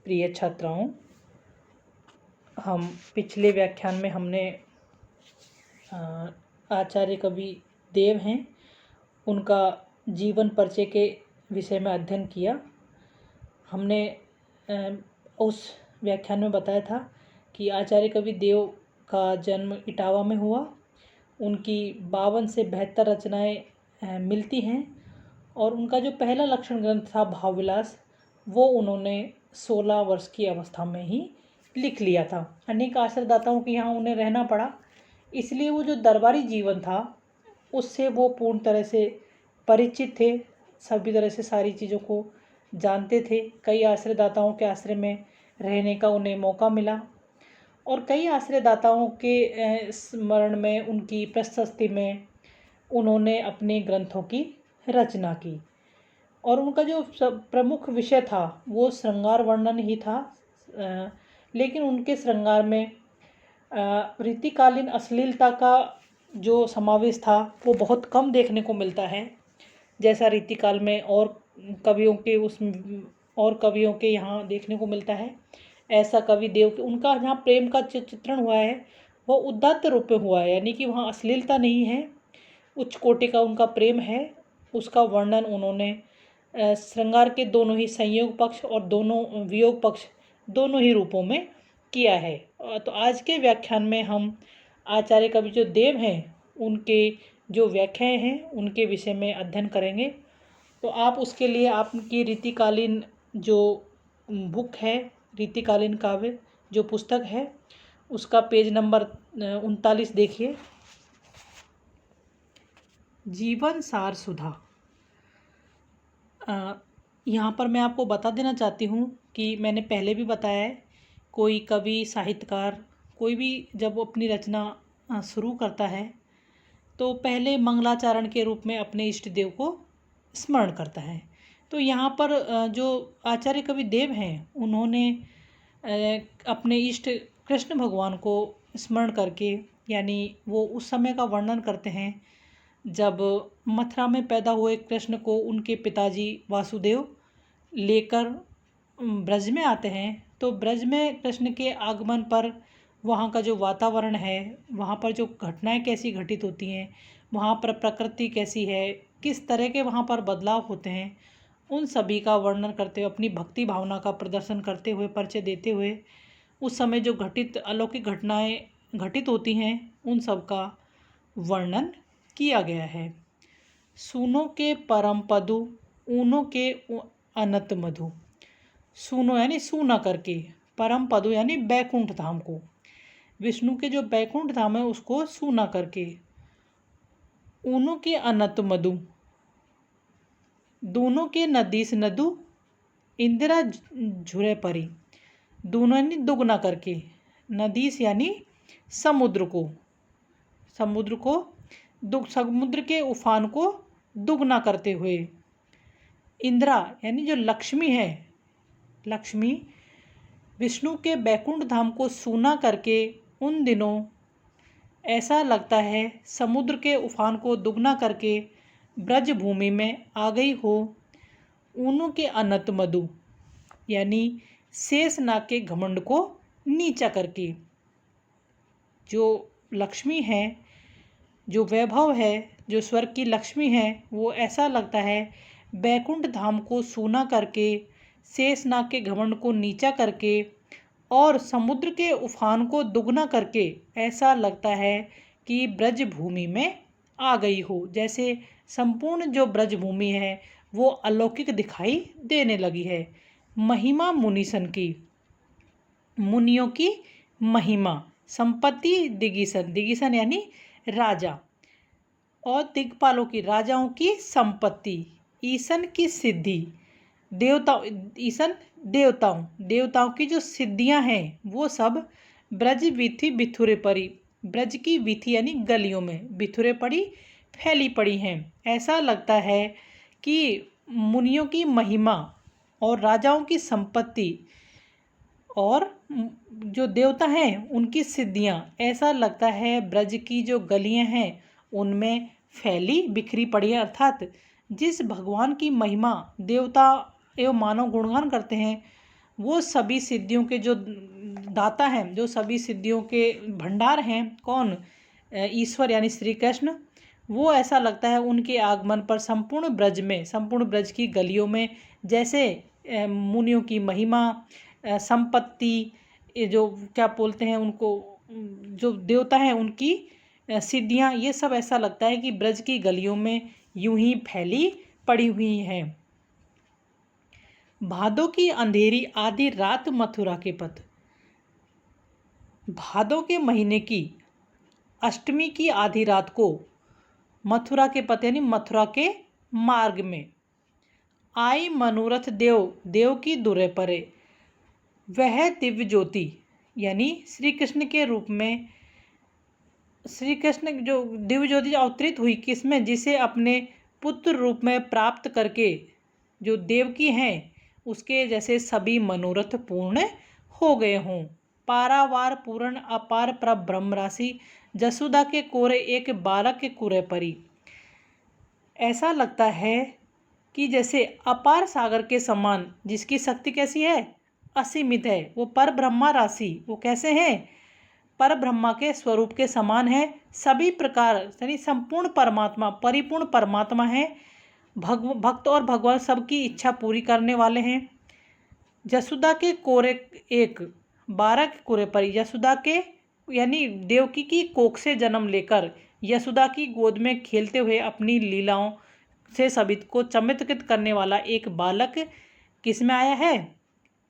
प्रिय छात्राओं, हम पिछले व्याख्यान में हमने आचार्य कवि देव हैं उनका जीवन परिचय के विषय में अध्ययन किया। हमने उस व्याख्यान में बताया था कि आचार्य कवि देव का जन्म इटावा में हुआ। उनकी 52 से 72 रचनाएं मिलती हैं और उनका जो पहला लक्षण ग्रंथ था भावविलास, वो उन्होंने 16 वर्ष की अवस्था में ही लिख लिया था। अनेक आश्रयदाताओं के यहाँ उन्हें रहना पड़ा, इसलिए वो जो दरबारी जीवन था उससे वो पूर्ण तरह से परिचित थे, सभी तरह से सारी चीज़ों को जानते थे। कई आश्रयदाताओं के आश्रय में रहने का उन्हें मौका मिला और कई आश्रयदाताओं के स्मरण में, उनकी प्रशस्ति में उन्होंने अपने ग्रंथों की रचना की। और उनका जो प्रमुख विषय था वो श्रृंगार वर्णन ही था, लेकिन उनके श्रृंगार में रीतिकालीन अश्लीलता का जो समावेश था वो बहुत कम देखने को मिलता है, जैसा रीतिकाल में और कवियों के यहाँ देखने को मिलता है। ऐसा कवि देव के उनका जहाँ प्रेम का चित्रण हुआ है वो उदात्त रूप में हुआ है, यानी कि वहाँ अश्लीलता नहीं है, उच्च कोटि का उनका प्रेम है। उसका वर्णन उन्होंने श्रृंगार के दोनों ही संयोग पक्ष और दोनों वियोग पक्ष दोनों ही रूपों में किया है। तो आज के व्याख्यान में हम आचार्य कवि जो देव हैं उनके जो व्याख्याएं हैं उनके विषय में अध्ययन करेंगे। तो आप उसके लिए आपकी रीतिकालीन जो बुक है, रीतिकालीन काव्य जो पुस्तक है, उसका पेज नंबर 39 देखिए। जीवन सार सुधा। यहाँ पर मैं आपको बता देना चाहती हूँ कि मैंने पहले भी बताया है, कोई कवि साहित्यकार कोई भी जब अपनी रचना शुरू करता है तो पहले मंगलाचरण के रूप में अपने इष्ट देव को स्मरण करता है। तो यहाँ पर जो आचार्य कवि देव हैं उन्होंने अपने इष्ट कृष्ण भगवान को स्मरण करके, यानी वो उस समय का वर्णन करते हैं जब मथुरा में पैदा हुए कृष्ण को उनके पिताजी वासुदेव लेकर ब्रज में आते हैं। तो ब्रज में कृष्ण के आगमन पर वहाँ का जो वातावरण है, वहाँ पर जो घटनाएं कैसी घटित होती हैं, वहाँ पर प्रकृति कैसी है, किस तरह के वहाँ पर बदलाव होते हैं, उन सभी का वर्णन करते हुए, अपनी भक्ति भावना का प्रदर्शन करते हुए, परिचय देते हुए, उस समय जो घटित अलौकिक घटनाएं घटित होती हैं उन सब का वर्णन किया गया है। सुनो के परम पदु, ऊनो के अनत मधु। सुनो यानी सुना करके, परम पदु यानी बैकुंठ धाम को, विष्णु के जो बैकुंठ धाम है उसको सुना करके। ऊनो के अनत मधु, दोनों के नदीस नदु, इंदिरा झुरे परी। दोनों यानी दुगना करके, नदीस यानी समुद्र को, समुद्र के उफान को दुगना करते हुए। इंदिरा यानी जो लक्ष्मी है, लक्ष्मी विष्णु के बैकुंठ धाम को सूना करके उन दिनों ऐसा लगता है समुद्र के उफान को दुगना करके ब्रज भूमि में आ गई हो। ऊनों के अनत मधु यानी शेष नाग के घमंड को नीचा करके। जो लक्ष्मी है, जो वैभव है, जो स्वर्ग की लक्ष्मी है, वो ऐसा लगता है बैकुंठ धाम को सूना करके, शेषनाग के घमंड को नीचा करके और समुद्र के उफान को दुगना करके ऐसा लगता है कि ब्रज भूमि में आ गई हो। जैसे संपूर्ण जो ब्रज भूमि है वो अलौकिक दिखाई देने लगी है। महिमा मुनीसन की, मुनियों की महिमा। संपत्ति दिगीसन, दिगीसन यानी राजा, और दिग्पालों की, राजाओं की संपत्ति। ईसन की सिद्धि, देवताओं, ईसन देवताओं, देवताओं की जो सिद्धियां हैं वो सब ब्रज वीथि बिथुरे पड़ी, ब्रज की वीथि यानी गलियों में बिथुरे पड़ी, फैली पड़ी हैं। ऐसा लगता है कि मुनियों की महिमा और राजाओं की संपत्ति और जो देवता हैं उनकी सिद्धियां, ऐसा लगता है ब्रज की जो गलियां हैं उनमें फैली बिखरी पड़ी है। अर्थात जिस भगवान की महिमा देवता एवं मानव गुणगान करते हैं वो सभी सिद्धियों के जो दाता हैं, जो सभी सिद्धियों के भंडार हैं, कौन? ईश्वर यानी श्री कृष्ण। वो ऐसा लगता है उनके आगमन पर संपूर्ण ब्रज में, संपूर्ण ब्रज की गलियों में, जैसे मुनियों की महिमा, संपत्ति, ये जो क्या बोलते हैं उनको, जो देवता हैं उनकी सिद्धियां, ये सब ऐसा लगता है कि ब्रज की गलियों में यूं ही फैली पड़ी हुई हैं। भादों की अंधेरी आधी रात मथुरा के पथ। भादों के महीने की अष्टमी की आधी रात को मथुरा के पथ यानी मथुरा के मार्ग में आई मनोरथ देव, देव की दुरे परे। वह दिव्य ज्योति यानी श्री कृष्ण के रूप में, श्री कृष्ण जो दिव्य ज्योति अवतरित हुई किसमें? जिसे अपने पुत्र रूप में प्राप्त करके जो देवकी हैं उसके जैसे सभी मनोरथ पूर्ण हो गए हों। पारावार पूर्ण अपार ब्रह्म राशि, जसुदा के कोरे एक बालक के कुरे परी। ऐसा लगता है कि जैसे अपार सागर के समान, जिसकी शक्ति कैसी है? असीमित है। वो पर ब्रह्मा राशि, वो कैसे हैं? पर ब्रह्मा के स्वरूप के समान है। सभी प्रकार यानी संपूर्ण परमात्मा, परिपूर्ण परमात्मा है। भक्त और भगवान सबकी इच्छा पूरी करने वाले हैं। जसुदा के कोरे एक, 12 के कोरे पर, यशोदा के यानी देवकी की कोख से जन्म लेकर यशोदा की गोद में खेलते हुए अपनी लीलाओं से सभी को चमत्कृत करने वाला एक बालक किस में आया है?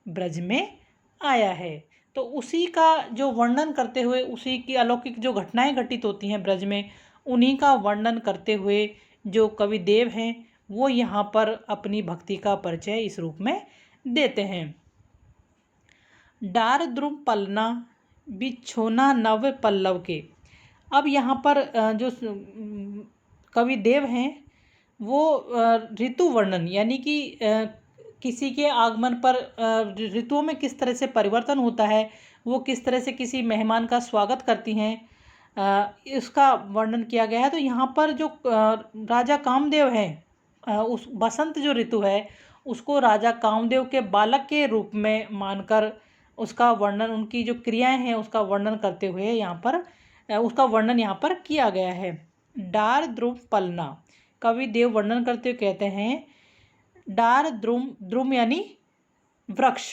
ब्रज में आया है। तो उसी का जो वर्णन करते हुए, उसी की अलौकिक जो घटनाएं घटित होती हैं ब्रज में, उन्हीं का वर्णन करते हुए जो कवि देव हैं वो यहाँ पर अपनी भक्ति का परिचय इस रूप में देते हैं। डार द्रुम पलना बिछोना नव पल्लव के। अब यहाँ पर जो कवि देव हैं वो ऋतु वर्णन यानी कि किसी के आगमन पर ऋतुओं में किस तरह से परिवर्तन होता है, वो किस तरह से किसी मेहमान का स्वागत करती हैं, इसका वर्णन किया गया है। तो यहाँ पर जो राजा कामदेव हैं, उस बसंत जो ऋतु है उसको राजा कामदेव के बालक के रूप में मानकर उसका वर्णन, उनकी जो क्रियाएं हैं उसका वर्णन करते हुए यहाँ पर उसका वर्णन यहाँ पर किया गया है। डार ध्रुव पलना, कवि देव वर्णन करते हुए कहते हैं डार द्रुम, द्रुम यानी वृक्ष,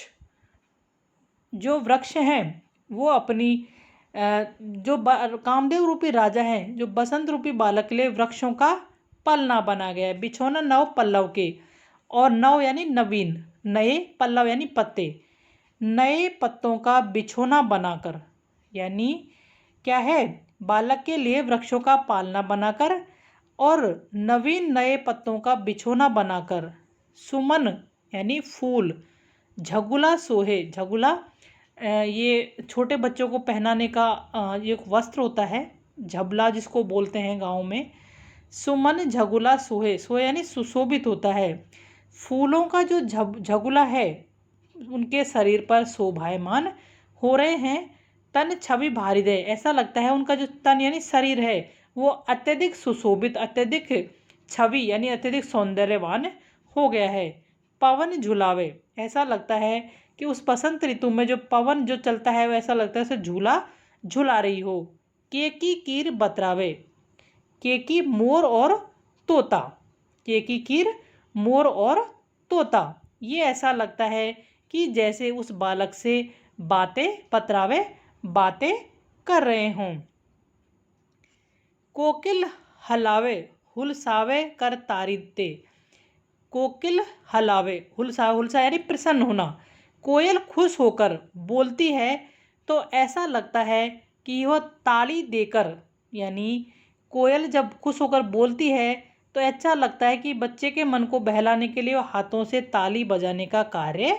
जो वृक्ष हैं वो अपनी जो कामदेव रूपी राजा हैं, जो बसंत रूपी बालक के लिए वृक्षों का पलना बना गया है। बिछोना नव पल्लव के, और नव यानी नवीन, नए, पल्लव यानी पत्ते, नए पत्तों का बिछोना बनाकर, यानी क्या है? बालक के लिए वृक्षों का पालना बनाकर और नवीन नए पत्तों का बिछोना बनाकर, सुमन यानी फूल, झगुला सोहे, झगुला ये छोटे बच्चों को पहनाने का ये वस्त्र होता है, झबला जिसको बोलते हैं गाँव में। सुमन झगुला सोहे, सोहे यानी सुशोभित होता है। फूलों का जो झगुला है उनके शरीर पर शोभायमान हो रहे हैं। तन छवि भारी दे, ऐसा लगता है उनका जो तन यानी शरीर है वो अत्यधिक सुशोभित, अत्यधिक छवि यानी अत्यधिक सौंदर्यवान हो गया है। पवन झुलावे, ऐसा लगता है कि उस बसंत ऋतु में जो पवन जो चलता है वैसा लगता है जैसे झूला झुला रही हो। केकी कीर बतरावे, केकी मोर और तोता, केकी कीर मोर और तोता, ये ऐसा लगता है कि जैसे उस बालक से बातें पतरावे, बातें कर रहे हों। कोकिल हलावे हुलसावे कर तारीते, कोकिल हलावे, हुलसा, हुलसा यानी प्रसन्न होना। कोयल खुश होकर बोलती है तो ऐसा लगता है कि वह ताली देकर, यानी कोयल जब खुश होकर बोलती है तो ऐसा लगता है कि बच्चे के मन को बहलाने के लिए वो हाथों से ताली बजाने का कार्य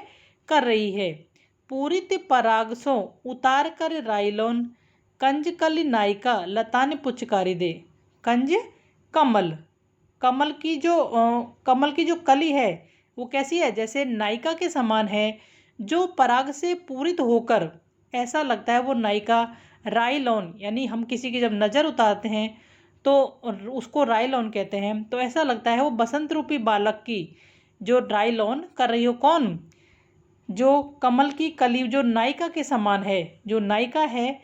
कर रही है। पूरित परागसो उतार कर राइलोन, कंज कली नायिका लतान पुचकारी दे। कंज कमल, कमल की जो कली है वो कैसी है? जैसे नायिका के समान है, जो पराग से पूरित होकर, ऐसा लगता है वो नायिका राइलोन, यानी हम किसी की जब नज़र उतारते हैं तो उसको राइलोन कहते हैं। तो ऐसा लगता है वो बसंत रूपी बालक की जो राइलोन कर रही हो। कौन? जो कमल की कली जो नायिका के समान है, जो नायिका है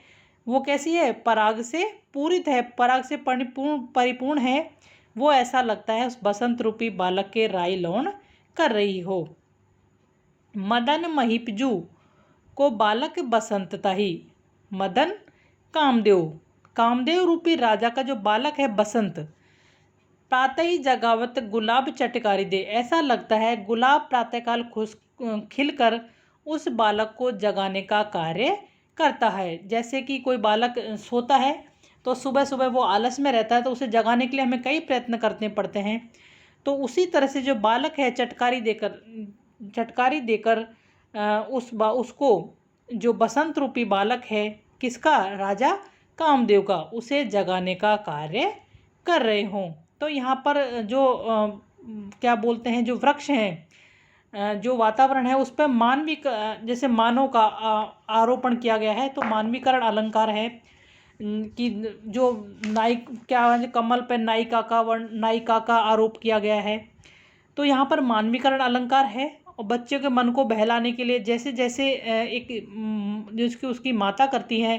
वो कैसी है, पराग से पूरित है, पराग से परिपूर्ण है, वो ऐसा लगता है उस बसंत रूपी बालक के राई लौन कर रही हो। मदन महिपजू को बालक बसंतता ही, मदन कामदेव, कामदेव रूपी राजा का जो बालक है बसंत, प्रातः ही जगावत गुलाब चटकारी दे, ऐसा लगता है गुलाब प्रातःकाल खुश खिलकर उस बालक को जगाने का कार्य करता है। जैसे कि कोई बालक सोता है तो सुबह सुबह वो आलस में रहता है, तो उसे जगाने के लिए हमें कई प्रयत्न करने पड़ते हैं। तो उसी तरह से जो बालक है चटकारी देकर उसको जो बसंत रूपी बालक है किसका, राजा कामदेव का, उसे जगाने का कार्य कर रहे हों। तो यहाँ पर जो क्या बोलते हैं, जो वृक्ष हैं, जो वातावरण है उस पर मानवी जैसे मानव का आरोपण किया गया है, तो मानवीकरण अलंकार है कि जो नायिक क्या है, कमल पर नायिका का आरोप किया गया है। तो यहाँ पर मानवीकरण अलंकार है और बच्चे के मन को बहलाने के लिए जैसे जैसे एक जिसकी उसकी माता करती है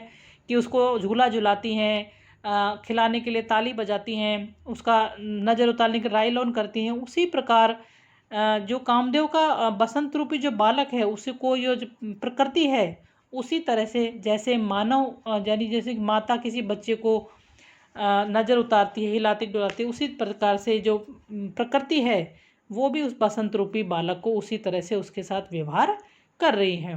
कि उसको झूला झुलाती हैं, खिलाने के लिए ताली बजाती हैं, उसका नज़र उतारने के राई लौन करती हैं, उसी प्रकार जो कामदेव का बसंत रूपी जो बालक है उसको जो प्रकृति है उसी तरह से जैसे मानव यानी जैसे माता किसी बच्चे को नज़र उतारती है, हिलाती डुलाती है, उसी प्रकार से जो प्रकृति है वो भी उस बसंत रूपी बालक को उसी तरह से उसके साथ व्यवहार कर रही है।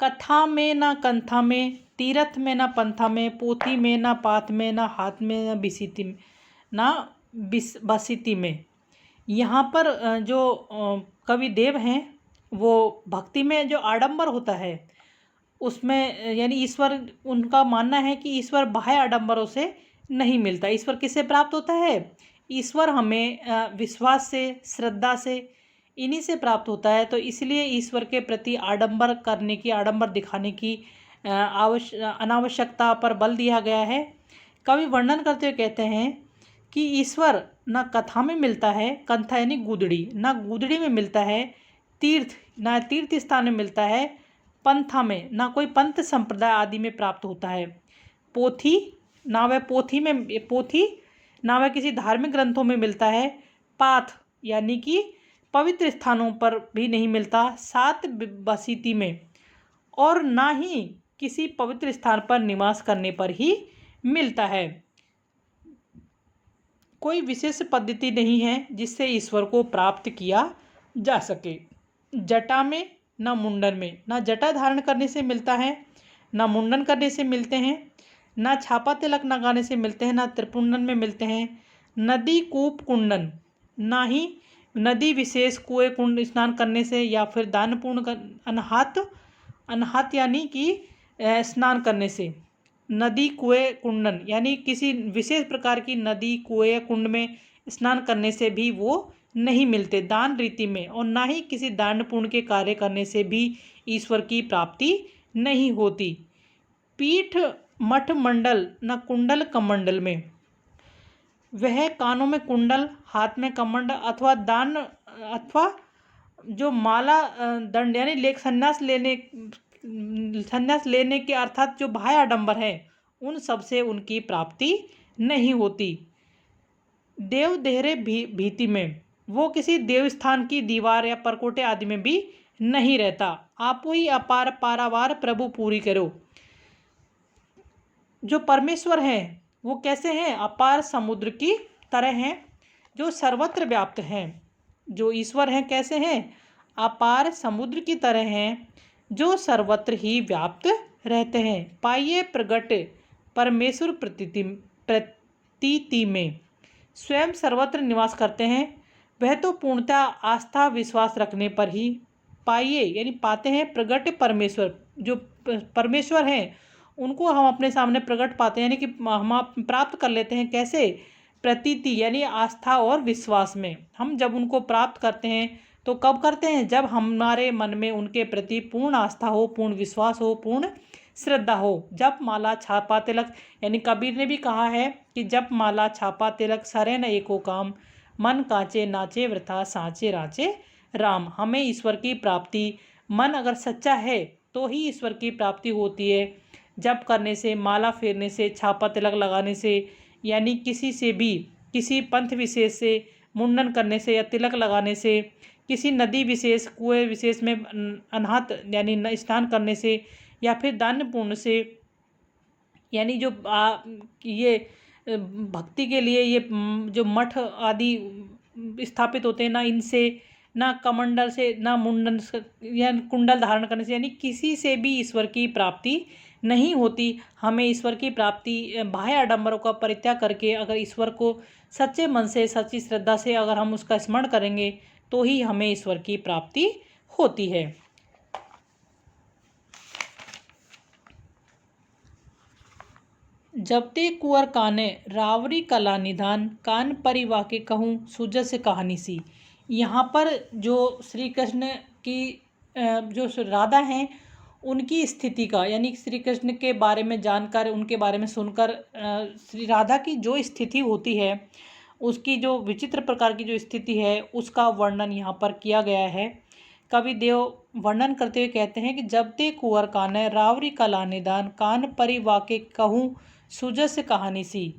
कथा में ना कंथा में, तीरथ में ना पंथा में, पोथी में ना पाथ में, ना हाथ में ना बसीती में। यहाँ पर जो कवि देव हैं वो भक्ति में जो आडंबर होता है उसमें यानी ईश्वर, उनका मानना है कि ईश्वर बाह्य आडंबरों से नहीं मिलता। ईश्वर किससे प्राप्त होता है, ईश्वर हमें विश्वास से, श्रद्धा से, इन्हीं से प्राप्त होता है। तो इसलिए ईश्वर के प्रति आडंबर करने की, आडंबर दिखाने की अनावश्यकता पर बल दिया गया है। कवि वर्णन करते हुए कहते हैं कि ईश्वर ना कथा में मिलता है, कंथा यानी गुदड़ी, ना गुदड़ी में मिलता है, ना तीर्थ स्थान में मिलता है, पंथा में ना कोई पंथ संप्रदाय आदि में प्राप्त होता है, पोथी ना वह किसी धार्मिक ग्रंथों में मिलता है, पाथ यानी कि पवित्र स्थानों पर भी नहीं मिलता, सात बसीती में, और ना ही किसी पवित्र स्थान पर निवास करने पर ही मिलता है। कोई विशेष पद्धति नहीं है जिससे ईश्वर को प्राप्त किया जा सके। जटा में ना मुंडन में, ना जटा धारण करने से मिलता है, ना मुंडन करने से मिलते हैं, ना छापा तिलक लगाने से मिलते हैं, ना त्रिपुंडन में मिलते हैं, नदी कूप कुंडन, ना ही नदी विशेष कुएं कुंड स्नान करने से या फिर दान पूर्ण अनहात यानी कि स्नान करने से, नदी कुएं कुंडन यानी किसी विशेष प्रकार की नदी कुएं कुंड में स्नान करने से भी वो नहीं मिलते दान रीति में, और ना ही किसी दान पुण्य के कार्य करने से भी ईश्वर की प्राप्ति नहीं होती। पीठ मठ मंडल न कुंडल कमंडल में, वह कानों में कुंडल, हाथ में कमंडल अथवा जो माला दंड यानी संन्यास लेने के अर्थात जो बाह्य आडंबर है उन सब से उनकी प्राप्ति नहीं होती। देव देहरे भीति में, वो किसी देवस्थान की दीवार या परकोटे आदि में भी नहीं रहता। आपो ही अपार पारावार प्रभु पूरी करो। जो परमेश्वर हैं वो कैसे हैं, अपार समुद्र की तरह हैं जो सर्वत्र व्याप्त हैं। जो ईश्वर हैं कैसे हैं, अपार समुद्र की तरह हैं जो सर्वत्र ही व्याप्त रहते हैं। पाइये प्रगट परमेश्वर प्रतीति में, स्वयं सर्वत्र निवास करते हैं, वह तो पूर्णतः आस्था विश्वास रखने पर ही पाइए यानी पाते हैं। प्रगट परमेश्वर, जो परमेश्वर हैं उनको हम अपने सामने प्रकट पाते हैं, यानी कि हम प्राप्त कर लेते हैं। कैसे, प्रतीति यानी आस्था और विश्वास में। हम जब उनको प्राप्त करते हैं तो कब करते हैं, जब हमारे मन में उनके प्रति पूर्ण आस्था हो, पूर्ण विश्वास हो, पूर्ण श्रद्धा हो। जब माला छापा तिलक, यानी कबीर ने भी कहा है कि जब माला छापा तिलक सरे न एको काम, मन कांचे नाचे वृथा सांचे राचे राम। हमें ईश्वर की प्राप्ति, मन अगर सच्चा है तो ही ईश्वर की प्राप्ति होती है। जप करने से, माला फेरने से, छापा तिलक लगाने से, यानी किसी से भी, किसी पंथ विशेष से मुंडन करने से या तिलक लगाने से, किसी नदी विशेष, कुएं विशेष में अनहत यानी स्नान करने से, या फिर दान पुण्य से, यानी जो ये भक्ति के लिए ये जो मठ आदि स्थापित होते हैं ना, इनसे, ना कमंडल से, ना मुंडन या कुंडल धारण करने से, यानी किसी से भी ईश्वर की प्राप्ति नहीं होती। हमें ईश्वर की प्राप्ति बाह्य आडंबरों का परित्याग करके अगर ईश्वर को सच्चे मन से, सच्ची श्रद्धा से अगर हम उसका स्मरण करेंगे तो ही हमें ईश्वर की प्राप्ति होती है। जब ते कुंवर काने रावरी कला निधान, कान परिवा के कहूँ सुजस कहानी सी। यहाँ पर जो श्री कृष्ण की जो राधा हैं उनकी स्थिति का, यानी श्री कृष्ण के बारे में जानकर, उनके बारे में सुनकर श्री राधा की जो स्थिति होती है, उसकी जो विचित्र प्रकार की जो स्थिति है, उसका वर्णन यहाँ पर किया गया है। कवि देव वर्णन करते हुए कहते हैं कि जब ते कुंवर काने रावरी कला निदान, कान परिवा के कहूँ सुजस कहानी सी।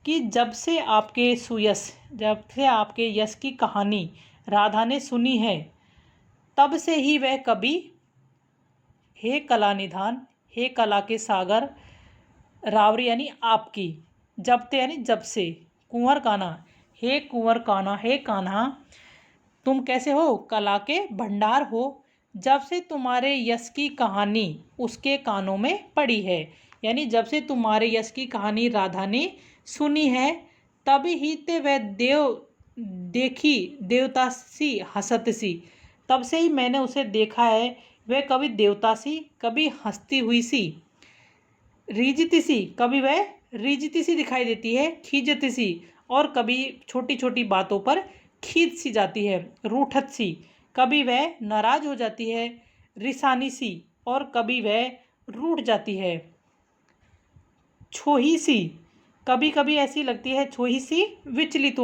कि जब से आपके सुयश, जब से आपके यश की कहानी राधा ने सुनी है, तब से ही वह कभी हे कला निधान, हे कला के सागर, रावरी यानी आपकी, जब ते यानी जब से, कुंवर कान्हा, हे कुंवर कान्हा, हे कान्हा तुम कैसे हो, कला के भंडार हो। जब से तुम्हारे यश की कहानी उसके कानों में पड़ी है, यानी जब से तुम्हारे यश की कहानी राधा ने सुनी है, तभी ही ते वह देखी देवता सी हंसत सी। तब से ही मैंने उसे देखा है, वह कभी देवता सी, कभी हंसती हुई सी, रीझती सी, कभी वह रीझती सी दिखाई देती है, खींचती सी, और कभी छोटी छोटी बातों पर खींच सी जाती है, रूठत सी, कभी वह नाराज हो जाती है, रिसानी सी, और कभी वह रूठ जाती है, छोही सी, कभी कभी ऐसी लगती है छोही सी, विचलित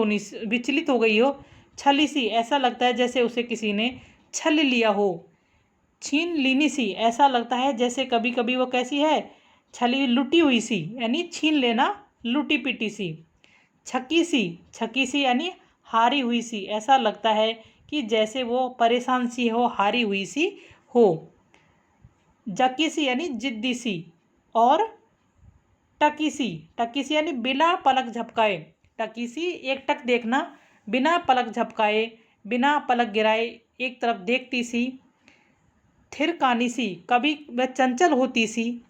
हो गई हो, छली सी, ऐसा लगता है जैसे उसे किसी ने छल लिया हो, छीन लीनी सी, ऐसा लगता है जैसे कभी कभी वो कैसी है, छली लुटी हुई सी, यानी छीन लेना, लुटी पिटी सी, छकी सी यानी हारी हुई सी, ऐसा लगता है कि जैसे वो परेशान सी हो, हारी हुई सी हो, जकी सी यानी जिद्दी सी, और टकी सी यानी बिना पलक झपकाए, टकी सी एक टक देखना, बिना पलक झपकाए, बिना पलक गिराए एक तरफ देखती सी, थिरकानी सी, कभी वह चंचल होती सी,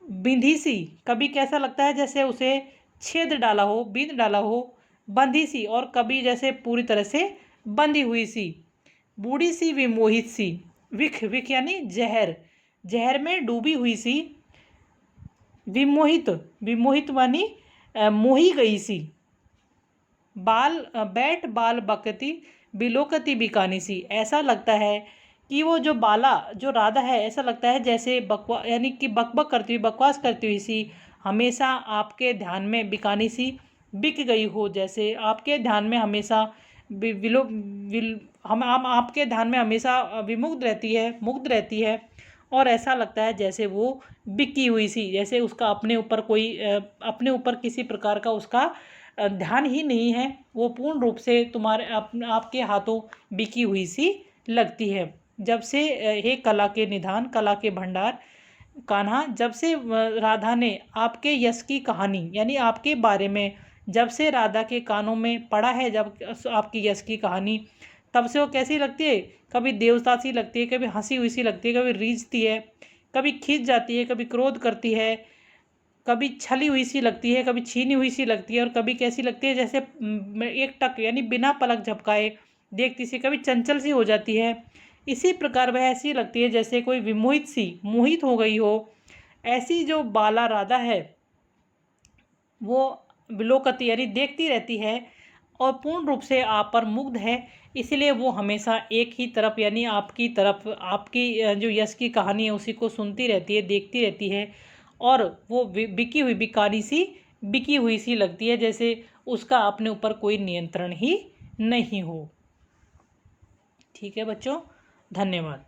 बिंधी सी, कभी कैसा लगता है जैसे उसे छेद डाला हो, बींध डाला हो, बंधी सी, और कभी जैसे पूरी तरह से बंधी हुई सी, बूढ़ी सी, विमोहित सी, विख यानी जहर में डूबी हुई सी, विमोहित मानी मोही गई सी, बैठ बाल बकती बिलोकती बिकानी सी, ऐसा लगता है कि वो जो बाला जो राधा है, ऐसा लगता है जैसे यानी कि बकबक करती हुई, बकवास करती हुई सी, हमेशा आपके ध्यान में बिकानी सी, बिक गई हो, जैसे आपके ध्यान में हमेशा हम आपके ध्यान में हमेशा मुग्ध रहती है, और ऐसा लगता है जैसे वो बिकी हुई सी, जैसे उसका अपने ऊपर किसी प्रकार का उसका ध्यान ही नहीं है, वो पूर्ण रूप से आपके हाथों बिकी हुई सी लगती है। जब से हे कला के निधान, कला के भंडार कान्हा, जब से राधा ने आपके यश की कहानी, यानी आपके बारे में जब से राधा के कानों में पड़ा है, जब आपकी यश की कहानी, तब से वो कैसी लगती है, कभी देवता सी लगती है, कभी हंसी हुई सी लगती है, कभी रीझती है, कभी खींच जाती है, कभी क्रोध करती है, कभी छली हुई सी लगती है, कभी छीनी हुई सी लगती है, और कभी कैसी लगती है जैसे एक टक यानी बिना पलक झपकाए देखती सी, कभी चंचल सी हो जाती है। इसी प्रकार वह ऐसी लगती है जैसे कोई मोहित हो गई हो। ऐसी जो बाला राधा है वो विलोकती यानी देखती रहती है और पूर्ण रूप से आप पर मुग्ध है, इसलिए वो हमेशा एक ही तरफ यानी आपकी तरफ, आपकी जो यश की कहानी है उसी को सुनती रहती है, देखती रहती है, और वो बिकी हुई सी लगती है, जैसे उसका अपने ऊपर कोई नियंत्रण ही नहीं हो। ठीक है बच्चों, धन्यवाद।